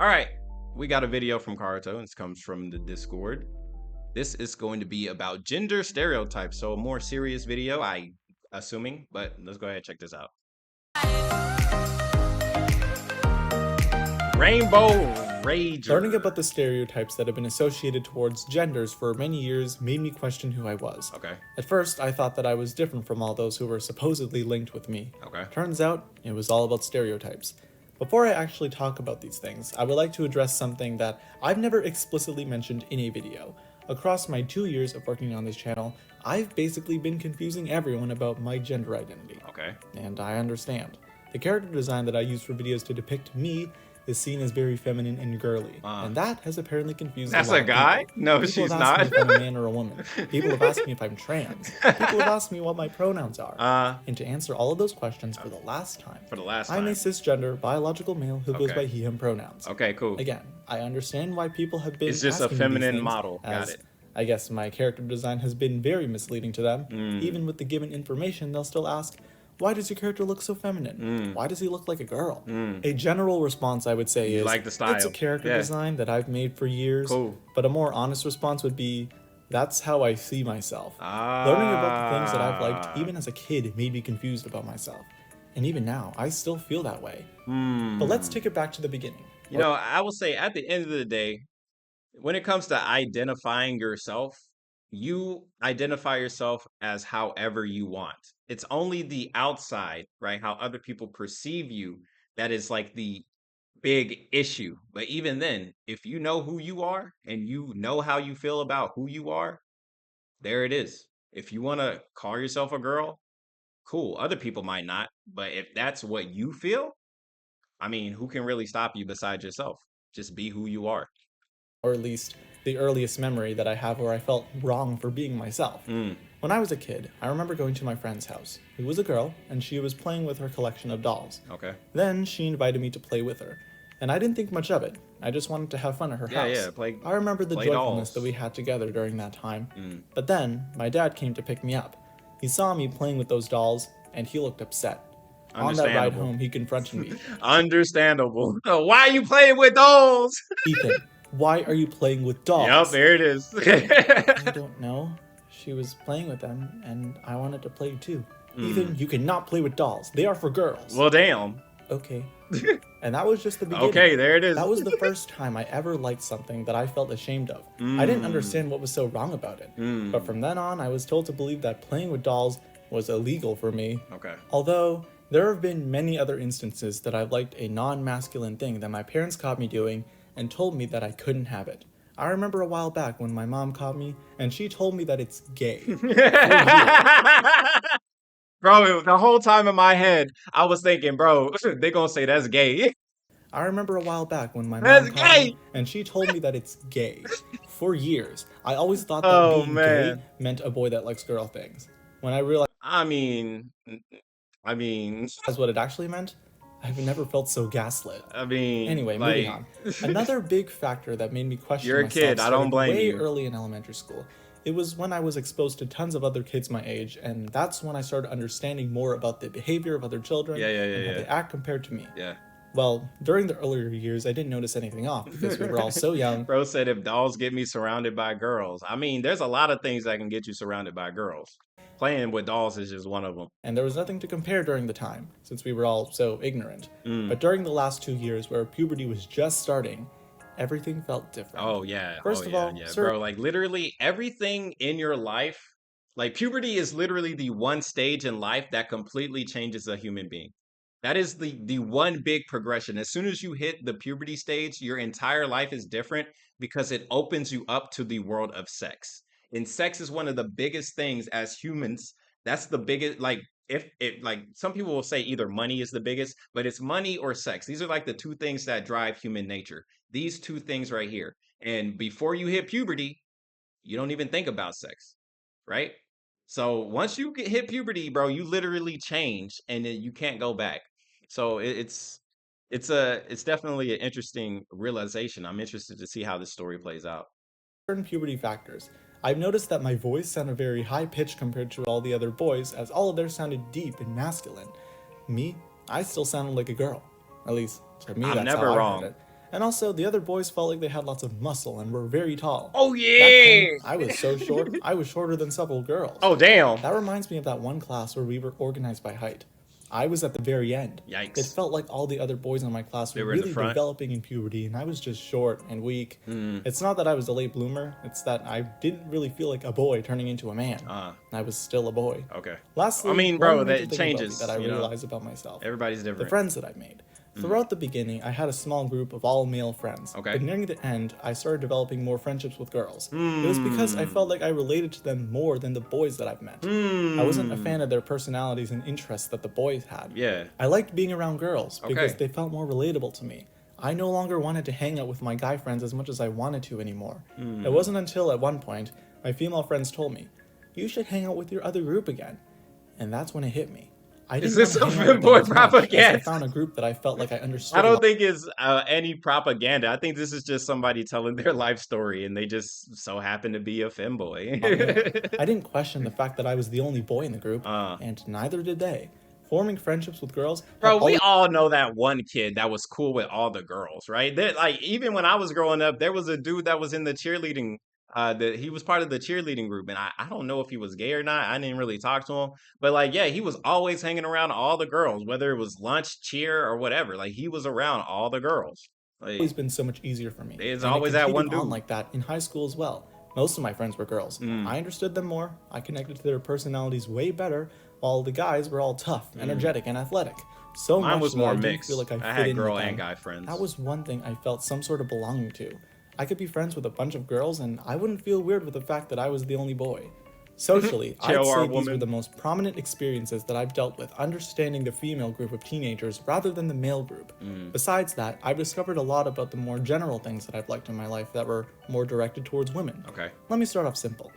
All right, we got a video from Karuto, and this comes from the Discord. This is going to be about gender stereotypes, so a more serious video, I assuming, but let's go ahead and check this out. RainbowRager. Learning about the stereotypes that have been associated towards genders for many years made me question who I was. Okay. At first, I thought that I was different from all those who were supposedly linked with me. Okay. Turns out, it was all about stereotypes. Before I actually talk about these things, I would like to address something that I've never explicitly mentioned in a video. Across my 2 years of working on this channel, I've basically been confusing everyone about my gender identity. Okay. And I understand. The character design that I use for videos to depict me is seen as very feminine and girly, and that has apparently confused That's a lot a guy? of people. No, People she's have asked not. me if I'm a man or a woman. People have asked me if I'm trans. People have asked me what my pronouns are. And to answer all of those questions for the last time, I'm a cisgender, biological male who goes by he, him pronouns. Okay, cool. Again, I understand why people have been It's just a asking me these feminine things, model. Got as it. I guess my character design has been very misleading to them. Even with the given information, they'll still ask, why does your character look so feminine? Why does he look like a girl? A general response I would say is, like the style. it's a character design that I've made for years. Cool. But a more honest response would be, that's how I see myself. Learning about the things that I've liked, even as a kid, made me confused about myself. And even now, I still feel that way. But let's take it back to the beginning. You know, I will say at the end of the day, when it comes to identifying yourself, you identify yourself as however you want. It's only the outside, right? How other people perceive you that is like the big issue. But even then, if you know who you are and you know how you feel about who you are, there it is. If you want to call yourself a girl, cool. Other people might not. But if that's what you feel, I mean, who can really stop you besides yourself? Just be who you are. Or at least the earliest memory that I have where I felt wrong for being myself. When I was a kid, I remember going to my friend's house, who was a girl, and she was playing with her collection of dolls. Okay. Then she invited me to play with her, and I didn't think much of it. I just wanted to have fun at her house. I remember the joyfulness that we had together during that time. But then, my dad came to pick me up. He saw me playing with those dolls, and he looked upset. On that ride home, he confronted me. Understandable. Why are you playing with dolls? Ethan, why are you playing with dolls? Yup, there it is. I don't know. She was playing with them, and I wanted to play too. Ethan, you cannot play with dolls. They are for girls. Well, damn. Okay. And that was just the beginning. Okay, there it is. That was the first time I ever liked something that I felt ashamed of. I didn't understand what was so wrong about it. But from then on, I was told to believe that playing with dolls was illegal for me. Okay. Although, there have been many other instances that I've liked a non-masculine thing that my parents caught me doing and told me that I couldn't have it. I remember a while back when my mom caught me and she told me that it's gay. Bro, the whole time in my head, I was thinking, bro, they gonna say that's gay. I remember a while back when my mom caught me and she told me that it's gay. For years, I always thought that being gay meant a boy that likes girl things. When I realized I mean, that's what it actually meant, I've never felt so gaslit. Anyway, like, moving on. Another big factor that made me question you're a myself kid, I don't blame way you. early in elementary school. It was when I was exposed to tons of other kids my age, and that's when I started understanding more about the behavior of other children and how they act compared to me. Well, during the earlier years, I didn't notice anything off because we were all so young. Bro said if dolls get me surrounded by girls. I mean, there's a lot of things that can get you surrounded by girls. Playing with dolls is just one of them. And there was nothing to compare during the time, since we were all so ignorant. But during the last 2 years, where puberty was just starting, everything felt different. Oh, yeah. First of all, bro, like literally everything in your life, like puberty is literally the one stage in life that completely changes a human being. That is the one big progression. As soon as you hit the puberty stage, your entire life is different because it opens you up to the world of sex. And sex is one of the biggest things as humans. That's the biggest, like, if it, like, some people will say either money is the biggest, but it's money or sex. These are like the two things that drive human nature. These two things right here. And before you hit puberty, you don't even think about sex, right? So once you hit puberty, bro, you literally change and then you can't go back. So it's definitely an interesting realization. I'm interested to see how this story plays out. Certain puberty factors. I've noticed that my voice sounded very high-pitched compared to all the other boys, as all of theirs sounded deep and masculine. Me, I still sounded like a girl. At least, to me, that's how I heard it. And also, the other boys felt like they had lots of muscle and were very tall. Oh, Back then, yeah. I was so short, I was shorter than several girls. Oh, damn. That reminds me of that one class where we were organized by height. I was at the very end. Yikes. It felt like all the other boys in my class were really developing in puberty, and I was just short and weak. It's not that I was a late bloomer, it's that I didn't really feel like a boy turning into a man. I was still a boy. Okay. Lastly, I mean, bro, that changes. That I realized about myself. Everybody's different. The friends that I made. Throughout the beginning, I had a small group of all male friends. Okay. But nearing the end, I started developing more friendships with girls. It was because I felt like I related to them more than the boys that I've met. I wasn't a fan of their personalities and interests that the boys had. Yeah. I liked being around girls because they felt more relatable to me. I no longer wanted to hang out with my guy friends as much as I wanted to anymore. It wasn't until at one point, my female friends told me, "You should hang out with your other group again." And that's when it hit me. Is this a femboy propaganda? I found a group that I felt like I understood. I don't think it's any propaganda. I think this is just somebody telling their life story, and they just so happen to be a femboy. I didn't question the fact that I was the only boy in the group, and neither did they. Forming friendships with girls. Bro, we all know that one kid that was cool with all the girls, right? Like, even when I was growing up, there was a dude that was in the cheerleading. He was part of the cheerleading group, and I don't know if he was gay or not. I didn't really talk to him, but like, yeah, he was always hanging around all the girls, whether it was lunch, cheer, or whatever. Like, he was around all the girls. Like, it's always been so much easier for me. It's always that one dude like that in high school as well. Most of my friends were girls. I understood them more. I connected to their personalities way better, while the guys were all tough, energetic, and athletic. So mine was more I mixed. Feel like I had girl and guy friends. That was one thing I felt some sort of belonging to. I could be friends with a bunch of girls, and I wouldn't feel weird with the fact that I was the only boy. Socially, I'd say these were the most prominent experiences that I've dealt with understanding the female group of teenagers rather than the male group. Besides that, I've discovered a lot about the more general things that I've liked in my life that were more directed towards women. Okay. Let me start off simple.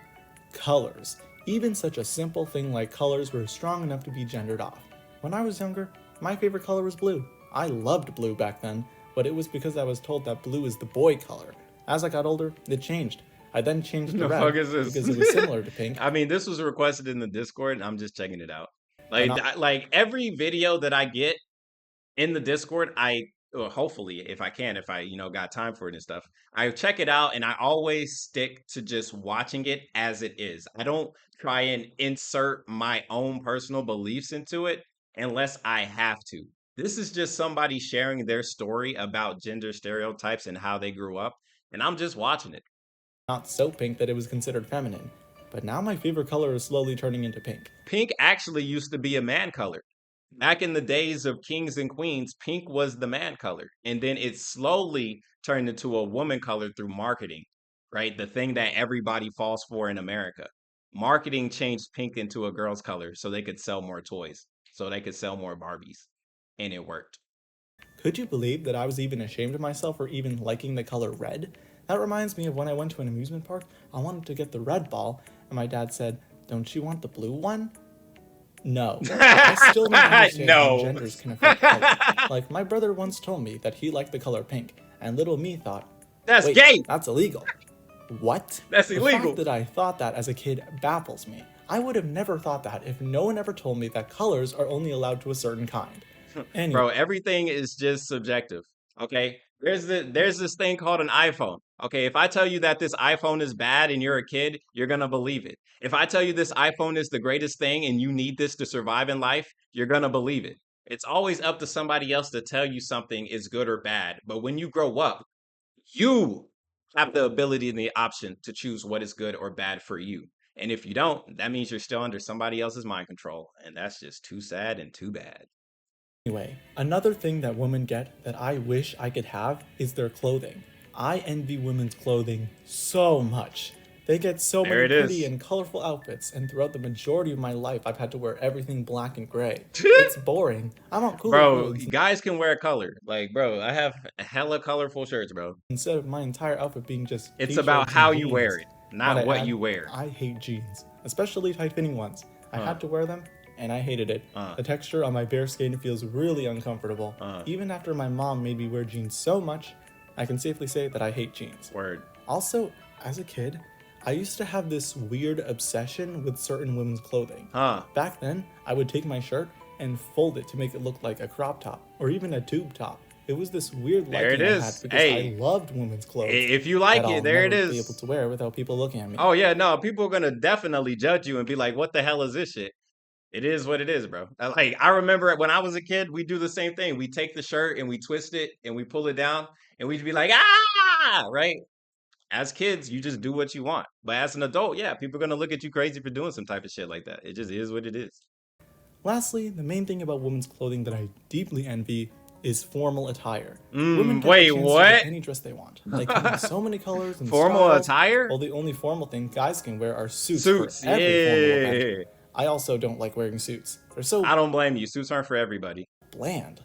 Colors. Even such a simple thing like colors were strong enough to be gendered off. When I was younger, my favorite color was blue. I loved blue back then, but it was because I was told that blue is the boy color. As I got older, it changed. I then changed to red because it was similar to pink. I mean, this was requested in the Discord, and I'm just checking it out. Like every video that I get in the Discord, hopefully, if I got time for it and stuff, I check it out, and I always stick to just watching it as it is. I don't try and insert my own personal beliefs into it unless I have to. This is just somebody sharing their story about gender stereotypes and how they grew up, and I'm just watching it. Not so pink that it was considered feminine, but now my favorite color is slowly turning into pink. Pink actually used to be a man color. Back in the days of kings and queens, pink was the man color, and then it slowly turned into a woman color through marketing, right? The thing that everybody falls for in America. Marketing changed pink into a girl's color so they could sell more toys, so they could sell more Barbies, and it worked. Could you believe that I was even ashamed of myself for even liking the color red? That reminds me of when I went to an amusement park. I wanted to get the red ball, and my dad said, "Don't you want the blue one?" No. I still don't understand how genders can affect color. Like, my brother once told me that he liked the color pink, and little me thought, "That's gay! That's illegal." What? That's illegal. The fact that I thought that as a kid baffles me. I would have never thought that if no one ever told me that colors are only allowed to a certain kind. Anyway. Bro, everything is just subjective, okay? There's this thing called an iPhone. Okay, if I tell you that this iPhone is bad and you're a kid, you're gonna believe it. If I tell you this iPhone is the greatest thing and you need this to survive in life, you're gonna believe it. It's always up to somebody else to tell you something is good or bad. But when you grow up, you have the ability and the option to choose what is good or bad for you. And if you don't, that means you're still under somebody else's mind control. And that's just too sad and too bad. Anyway, another thing that women get that I wish I could have is their clothing. I envy women's clothing so much. They get so many pretty and colorful outfits, and throughout the majority of my life, I've had to wear everything black and gray. It's boring. I want cooler clothes. Guys can wear color. Like, bro, I have hella colorful shirts, bro. Instead of my entire outfit being just it's about how you wear it, not what you wear. I hate jeans, especially tight-fitting ones. I had to wear them, and I hated it. The texture on my bare skin feels really uncomfortable. Even after my mom made me wear jeans so much, I can safely say that I hate jeans. Word. Also, as a kid, I used to have this weird obsession with certain women's clothing. Back then, I would take my shirt and fold it to make it look like a crop top, or even a tube top. It was this weird liking I had because I loved women's clothes. If you like it, there it is. Be able to wear without people looking at me. Oh yeah, no, people are gonna definitely judge you and be like, "What the hell is this shit?" It is what it is, bro. Like I remember when I was a kid, we do the same thing. We take the shirt and we twist it and we pull it down and we'd be like, "Ah!" Right? As kids, you just do what you want. But as an adult, yeah, people are gonna look at you crazy for doing some type of shit like that. It just is what it is. Lastly, the main thing about women's clothing that I deeply envy is formal attire. Women wait, what? Any dress they want. They come in so many colors and formal styles. Attire? Well, the only formal thing guys can wear are suits for every formal event. I also don't like wearing suits. They're so I don't blame you. Suits aren't for everybody. Bland.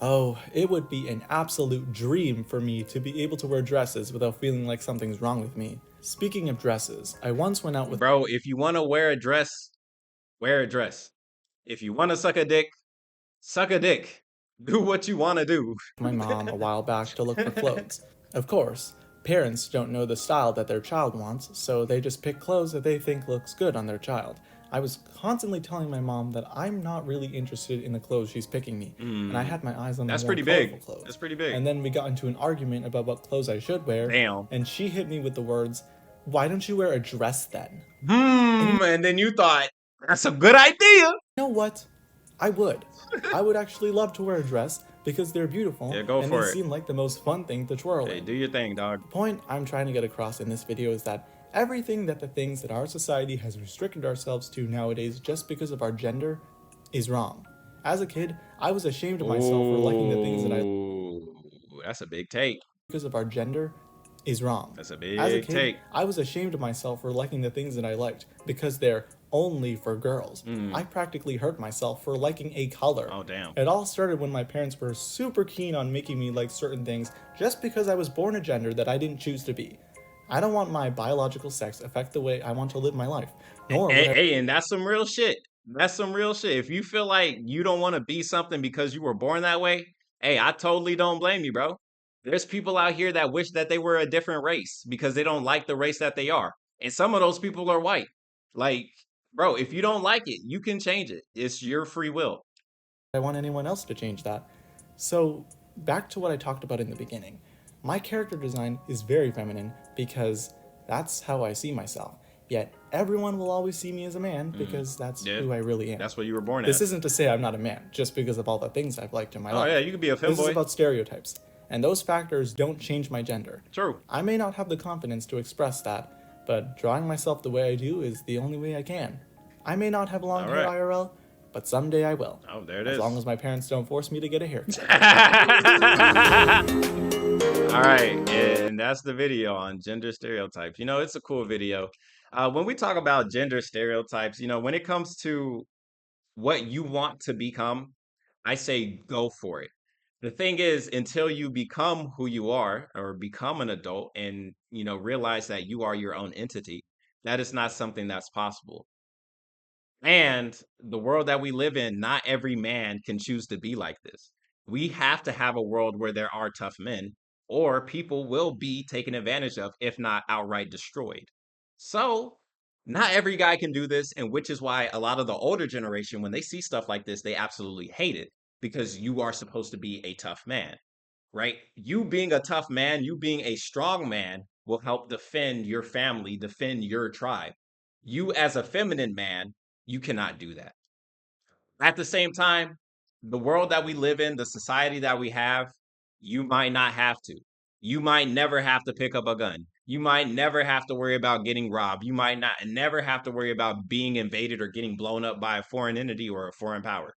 Oh, it would be an absolute dream for me to be able to wear dresses without feeling like something's wrong with me. Speaking of dresses, I once went out with... Bro, if you want to wear a dress, wear a dress. If you want to suck a dick, suck a dick. Do what you want to do. My mom a while back to look for clothes. Of course, parents don't know the style that their child wants, so they just pick clothes that they think looks good on their child. I was constantly telling my mom that I'm not really interested in the clothes she's picking me, and I had my eyes on the more colorful clothes. That's pretty big. And then we got into an argument about what clothes I should wear. Damn. And she hit me with the words, "Why don't you wear a dress then?" And then you thought, that's a good idea. You know what? I would. I would actually love to wear a dress because they're beautiful. Yeah, go and for they it. seem like the most fun thing to twirl in. Do your thing, dog. The point I'm trying to get across in this video is that everything that the things that our society has restricted ourselves to nowadays just because of our gender is wrong. As a kid, I was ashamed of myself for liking the things that I... That's a big take. Because of our gender is wrong. That's a big As a kid, take. I was ashamed of myself for liking the things that I liked because they're only for girls. I practically hurt myself for liking a color. Oh, damn. It all started when my parents were super keen on making me like certain things just because I was born a gender that I didn't choose to be. I don't want my biological sex affect the way I want to live my life. Hey, and that's some real shit. That's some real shit. If you feel like you don't want to be something because you were born that way, hey, I totally don't blame you, bro. There's people out here that wish that they were a different race because they don't like the race that they are. And some of those people are white. Like, bro, if you don't like it, you can change it. It's your free will. I want anyone else to change that. So, back to what I talked about in the beginning. My character design is very feminine because that's how I see myself. Yet, everyone will always see me as a man because that's who I really am. That's what you were born as. This isn't to say I'm not a man, just because of all the things I've liked in my life. Oh yeah, you could be a femboy. This is about stereotypes. And those factors don't change my gender. True. I may not have the confidence to express that, but drawing myself the way I do is the only way I can. I may not have long hair IRL, but someday I will. Oh, there it is. As long as my parents don't force me to get a haircut. All right, and that's the video on gender stereotypes. You know, it's a cool video. When we talk about gender stereotypes, you know, when it comes to what you want to become, I say go for it. The thing is, until you become who you are or become an adult and, you know, realize that you are your own entity, that is not something that's possible. And the world that we live in, not every man can choose to be like this. We have to have a world where there are tough men, or people will be taken advantage of, if not outright destroyed. So, not every guy can do this, and which is why a lot of the older generation, when they see stuff like this, they absolutely hate it, because you are supposed to be a tough man, right? You being a tough man, you being a strong man, will help defend your family, defend your tribe. You as a feminine man, you cannot do that. At the same time, the world that we live in, the society that we have, you might not have to. You might never have to pick up a gun. You might never have to worry about getting robbed. You might not never have to worry about being invaded or getting blown up by a foreign entity or a foreign power.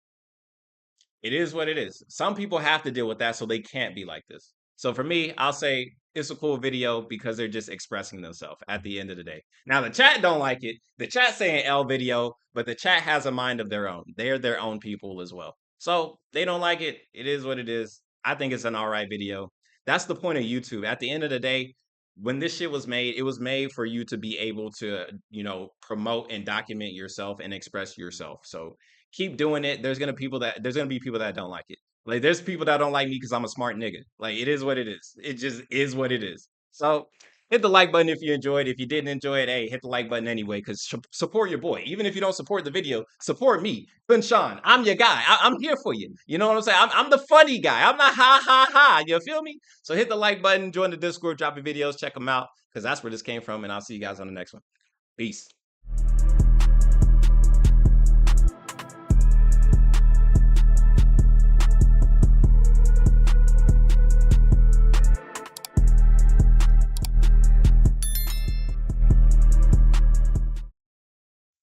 It is what it is. Some people have to deal with that, so they can't be like this. So for me, I'll say it's a cool video because they're just expressing themselves at the end of the day. Now the chat don't like it. The chat saying L video, but the chat has a mind of their own. They're their own people as well. So they don't like it. It is what it is. I think it's an all right video. That's the point of YouTube. At the end of the day, when this shit was made, it was made for you to be able to, you know, promote and document yourself and express yourself. So keep doing it. There's gonna be people that don't like it. Like there's people that don't like me because I'm a smart nigga. Like it is what it is. It just is what it is. So hit the like button if you enjoyed. If you didn't enjoy it, hey, hit the like button anyway, because support your boy. Even if you don't support the video, support me, KhunShawn. I'm your guy. I'm here for you. You know what I'm saying? I'm the funny guy. I'm not ha ha ha. You feel me? So hit the like button, join the Discord, drop your videos, check them out, because that's where this came from. And I'll see you guys on the next one. Peace.